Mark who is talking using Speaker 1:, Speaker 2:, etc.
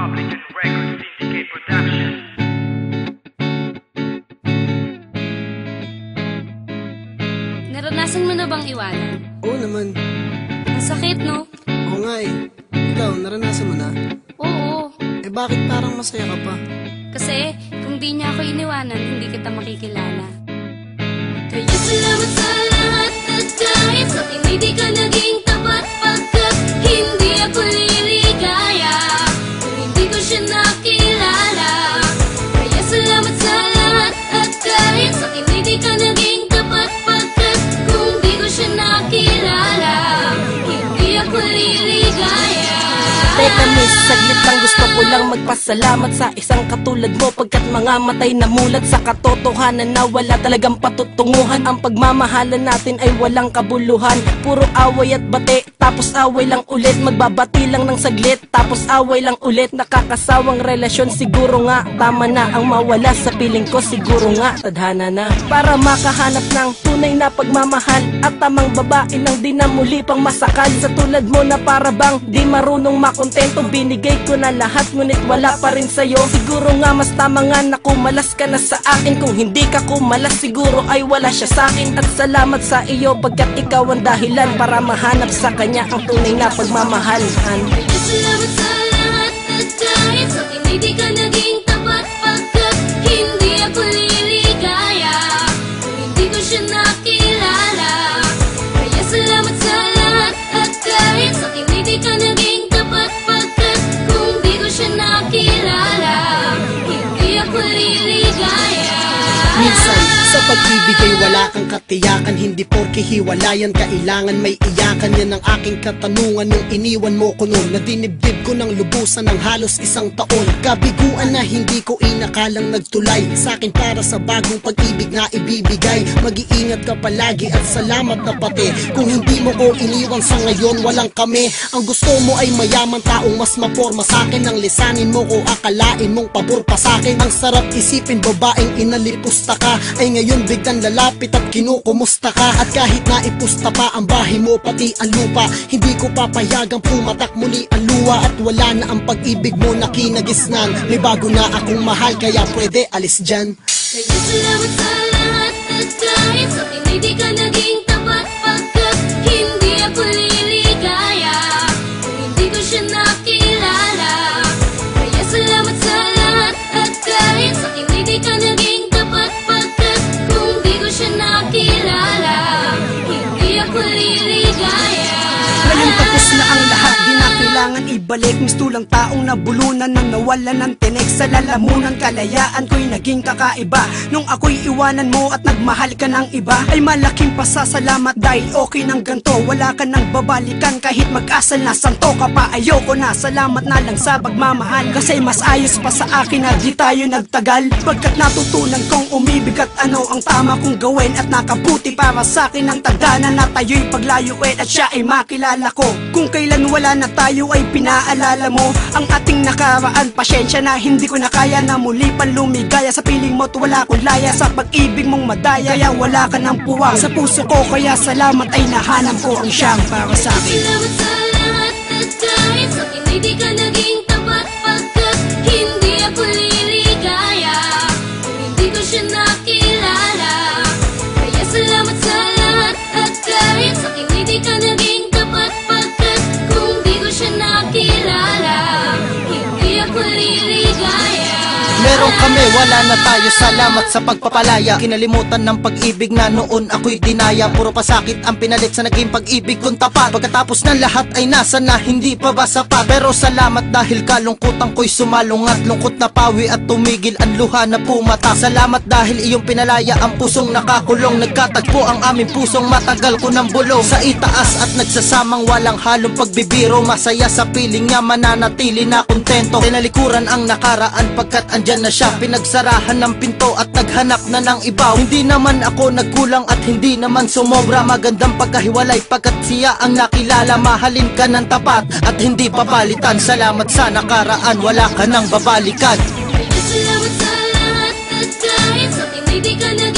Speaker 1: Republican Records Syndicate Production.
Speaker 2: Naranasan mo na bang iwanan?
Speaker 3: Oo naman.
Speaker 2: Ang sakit, no?
Speaker 3: Oo nga eh. Ikaw, naranasan mo na?
Speaker 2: Oo.
Speaker 3: Eh bakit parang masaya ka pa?
Speaker 2: Kasi kung di niya ako iniwanan, hindi kita makikilala. Kaya salamat sa lahat at kahit sa akin hindi ka naging tapat, pagkat hindi ako liligaya kung hindi ko siya nakilala. Kaya salamat sa lahat at kahit sa akin hindi ka naging tapat, pagkat kung di ko siya nakilala, hindi ako liligaya.
Speaker 4: Teka miss, saglit lang gusto ko lang magpasalamat sa isang katulad mo, pagkat mga matay na mulat sa katotohanan na wala talagang patutunguhan. Ang pagmamahalan natin ay walang kabuluhan, puro away at bate, tapos away lang ulit. Magbabati lang ng saglit, tapos away lang ulit. Nakakasawang relasyon, siguro nga tama na ang mawala sa piling ko. Siguro nga tadhana na para makahanap ng tunay na pagmamahal at tamang babae nang di na muli pang masakal. Sa tulad mo na para bang di marunong makontento, binigay ko na lahat ngunit wala pa rin sa'yo. Siguro nga mas tama nga na kumalas ka na sa akin. Kung hindi ka kumalas siguro ay wala siya sa'kin. At salamat sa iyo pagkat ikaw ang dahilan para mahanap sa kanya ang tunay na pagmamahal.
Speaker 2: Kaya salamat sa lahat at kahit sa akin hindi ka naging tapat, pagkat hindi ako liligaya kung hindi ko siya nakilala. Kaya salamat sa lahat at kahit sa akin hindi ka naging tapat, pagkat kung di ko siya nakilala, hindi ako liligaya.
Speaker 5: Minsan, sa pag-ibig ay wala kang katiyakan. Hindi porke hiwalayan, kailangan may iyakan. Yan ang aking katanungan nung iniwan mo ko noon. Nadinibdib ko ng lubusan ng halos isang taon. Kabiguan na hindi ko inakalang nagtulay sa'kin para sa bagong pag-ibig na ibibigay. Mag-iingat ka palagi at salamat na pati kung hindi mo ko iniwan sa ngayon walang kami. Ang gusto mo ay mayaman, taong mas maporma sa'kin. Ang lisanin mo ko akalain mong pabor pa sa'kin. Ang sarap isipin babaeng inalipusta ka ay ngayon biglang lalapit at kinukumusta ka. At kahit na ipusta pa ang bahay mo pati ang lupa, hindi ko papayagang pumatak muli ang luwa. At wala na ang pag-ibig mo na kinagisnan. May bago na akong mahal kaya pwede alis dyan.
Speaker 2: Kaya salamat sa lahat at kahit sa akin hindi ka naging tapat, pagkat hindi ako liligaya kung hindi ko siya nakilala. Kaya salamat sa lahat at kahit sa akin hindi ka naging tapat, pagkat kung di ko siya nakilala, hindi ako liligaya.
Speaker 6: Ngayon tapos na ang lahat, di na kailangan ibalik. Mistulang taong nabulunan nang nawalan ng tinik. Sa lalamunan kalayaan ko'y naging kakaiba. Nung ako'y iwanan mo at nagmahal ka ng iba, ay malaking pasasalamat dahil okay ng ganto. Wala ka nang babalikan kahit mag-asal na santo ka pa. Ayoko na, salamat na lang sa pagmamahal, kasi mas ayos pa sa akin na di tayo nagtagal. Pagkat natutunan kong umibig at ano ang tama kong gawin, at nakabuti para sa akin ang tagdana na tayo'y paglayuin at siya ay makilala ko. Kung kailan wala na tayo ay pinaalala mo ang ating nakaraan. Pasensya na hindi ko na kaya na muli pan lumigaya. Sa piling mo't wala akong laya, sa pag-ibig mong madaya, kaya wala ka ng puwang sa puso ko. Kaya salamat ay nahanap ko ang siyang para sa akin.
Speaker 2: Salamat sa lahat at kahit sa akin hindi ka naging tapat, pagkat hindi ako liligaya kung hindi ko siya nakilala. Kaya salamat sa lahat at kahit sa akin hindi ka naging tapat, pagkat kung di ko siya nakilala, hindi ako liligaya.
Speaker 5: Meron kami, wala na tayo, salamat sa pagpapalaya. Kinalimutan ng pag-ibig na noon ako'y dinaya. Puro pasakit ang pinalit sa naging pag-ibig kong tapat. Pagkatapos ng lahat ay nasa na, hindi pa ba sapat? Pero salamat dahil kalungkutan ko'y sumalungat. Lungkot na pawi at tumigil ang luha na pumata. Salamat dahil iyong pinalaya ang pusong nakakulong. Nagkatagpo ang aming pusong matagal ko ng bulong. Sa itaas at nagsasamang walang halong pagbibiro. Masaya sa piling niya, mananatili na kontento. Tinalikuran ang nakaraan pagkat andyan na siya. Pinagsarahan ng pinto at naghanap na ng iba. Hindi naman ako nagkulang at hindi naman sumobra. Magandang pagkahiwalay pagkat siya ang nakilala. Mahalin ka ng tapat at hindi papalitan. Salamat sa nakaraan, wala ka nang babalikan.
Speaker 2: Kaya salamat sa lahat at kahit sa akin hindi ka naging